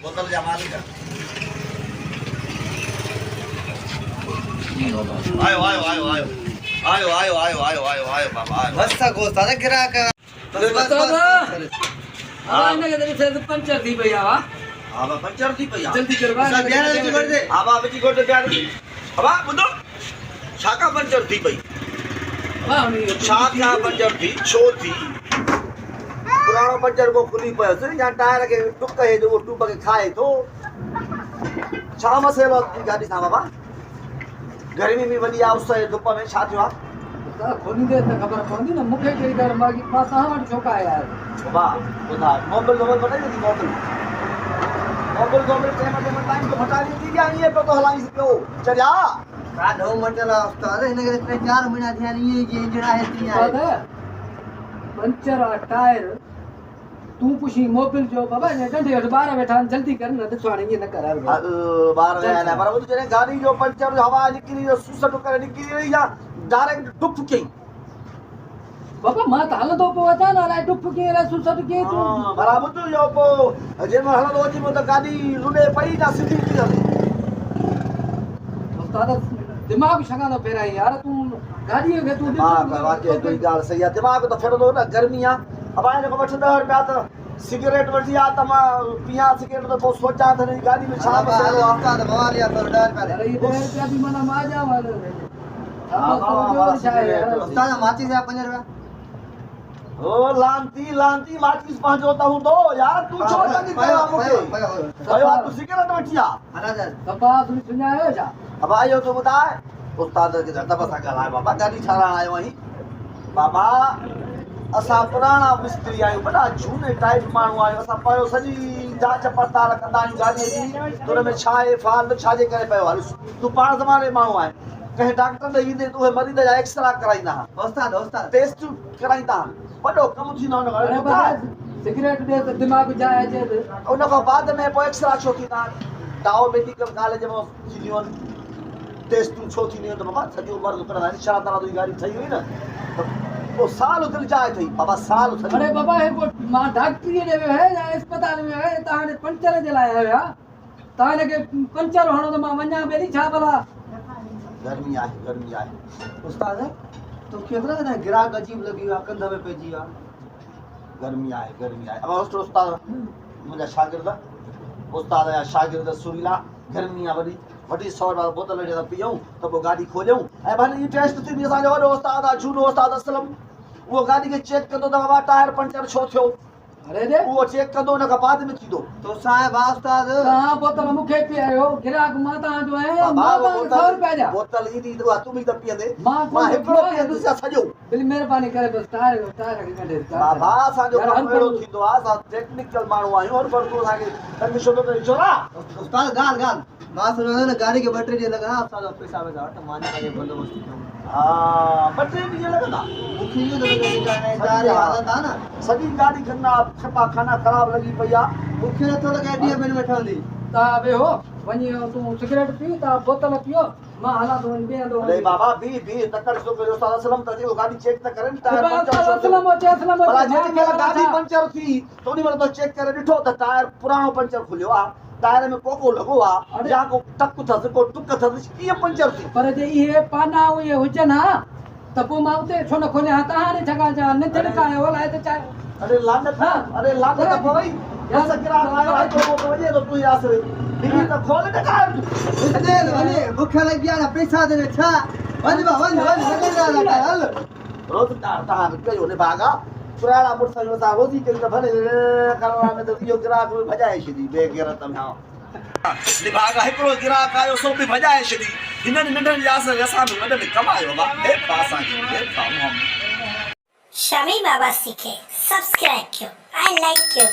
बोतल जा मालिक आयो आयो आयो आयो आयो आयो आयो आयो आयो आयो बाबा बस सा गोस्ता था गिराक बस हां इनके तरफ से पंचर थी भैया वा आबा पंचर थी भैया जल्दी करवा सब बियान जी कर दे आबा बची गोट प्यार आबा बुधो छाका पंचर थी भई हां नहीं छाका पंचर थी छो थी पुरानो पंचर को खुली पयो से या टायर के टुक है जो टुक के खाए तो छा मसेलो गाड़ी था बाबा गर्मी में वली आ उस धुप में छा थियो खोली दे त खबर पवंदी न मुखे कई कर मागी पास हां वट छोका है यार बाबा बुधा मोबाइल बताई दी मोबाइल टाइम टाइम को हटा दी या ये पे तो हलाई से चलिया का दो मंडला उस्ताद इनके 4 महीना ध्यान ये इंजन है तिया पंचर और टायर तू पुछी मोबिल जो बाबा ने डंडे 12 बैठा जल्दी कर न दिखवाणी ये न कर बार है पर वो जने गाड़ी जो पंचर हवा निकली जो सुसट कर निकली रही या डायरेक्ट डुप के बाबा मां त हल दो पवता न ला डुप के ला सुसट के तू बराबर तो जो पो जे में हल दो जी में तो गाड़ी लुने पई ना सीधी थी उस्ताद दिमाग शगा न फेराई यार तू गाड़ी के तू हां वाकई कोई गाल सही है दिमाग तो फेर दो ना गर्मी आ अब आने को 10 रुपया तो सिगरेट वठी आ तमा पिया सिगरेट तो बहुत सोचा था नहीं गाड़ी में छा बसेलो उस्ताद भवा लिया तो डर पे अरे ये 10 रुपया भी मना माजा वाले उस्ताद माची से 5 रुपया ओ लांती माचिस पहुंचोता हूं तो यार तू छोड़ नहीं करा मुझे भयो तू सिगरेट वठिया महाराज कपा तू सुनायो जा अब आयो तो बताए उस्ताद के धरता पर गलाए बाबा गाड़ी छाड़ा आयो वही बाबा असा पुराना मिस्त्री आयो बड़ा झूने टाइप मानू आयो असा पयो सजी जांच पड़ताल कंदा गाड़ी जी तुर में छाए फाल्ट छाजे करे पयो हल तू पाण जमाने मानू आए कहे डॉक्टर ने ईंदे तू मरीज जा एक्सरा कराइंदा उस्ताद टेस्ट कराइंदा बड़ो कम थी न अरे बाबा सिगरेट दे तो दिमाग जाए जे उन को बाद में पो एक्सरा छो थी ता डाओ मेडिकल कॉलेज में थीनियों टेस्ट छो थी नहीं तो बाबा सजी उम्र तो करा निशा तारा तो गाड़ी थई हुई ना वो साल उतर जाए थी बाबा साल उतर अरे बाबा है को मां डॉक्टरी ने है या अस्पताल में है ताने पंचर जलाया है या ताने के पंचर होनो तो मां वन्या बेली छा भला गर्मी आए उस्ताद तो केतरा ना गिराक अजीब लगी आ कंधा में पेजी आ गर्मी आए अब उस्ताद मुझे शागिर्द उस्ताद या शागिर्द सुरीला गर्मी आ वडी 100 बोतल जे पियूं तो वो गाड़ी खोलियूं ए भले ये टेस्ट थी भी असा जो उस्ताद झूनो उस्ताद असलम वो गाड़ी के चेक कर दो बाबा टायर पंचर छो थियो अरे दे वो चेक कर दो न का बाद में थी दो तो साहब उस्ताद हां बोतल मुखे पियो गिराक माता जो है मां 100 रुपया जा बोतल ई दी तू भी तो पियंदे मां हिकड़ो पिए दूसरा सजो बिल मेहरबानी करे बस टायर के कढे बाबा सा जो कमरो थींदो आ सा टेक्निकल मानू आयो और पर तू साके कंडीशन तो छोरा उस्ताद गाल मां सुनो ना गाड़ी के बैटरी जे लगा उस्ताद पैसा में घाट मान के बंदोबस्त हां बैटरी भी लगा मुखी जो जाने चार हालत आ ना सभी गाड़ी खन्ना छपा खाना खराब लगी भैया मुखी ने थोड़ा गाड़ी में ठंडी ता बे हो वनी तू सिगरेट पी ता बोतल पियो मां हाला तो बे दो अरे बाबा भी तकर सो के उस्ताद असलम त जो गाड़ी चेक त करन टायर पंचर असलम हो भला जेती मेरा गाड़ी पंचर थी तो नी मतलब चेक करे दिठो त टायर पुरानो पंचर खुलियो आ टायर में कोको लगो आ या को टक थस को टुक थस ये पंचर थी पर जे ये पाना ये हुजन हा त पो माउते छो न खोले हा तारे जगह जा न तिलकायो होला त चाहे अरे लागत पवई या सकरा आयो है तो वो वजे तो तू आसरे बिनी तो खोल दे का दे वने मुखे लग गया ना पैसा दे छा वन लगा हल रोज ता कयो ने भागा पुराना मोटरसाइकिल सा रोजी के तो भले करवा में तो यो ग्राहक में भजाए छदी बेगैरत में हां भागा हिकड़ो ग्राहक आयो सो भी भजाए छदी हिनन नंढन यास रसा में वडन कमायो बा ए पासा के काम हम शमी बाबा सीखे सब्सक्राइब कयो आई लाइक कयो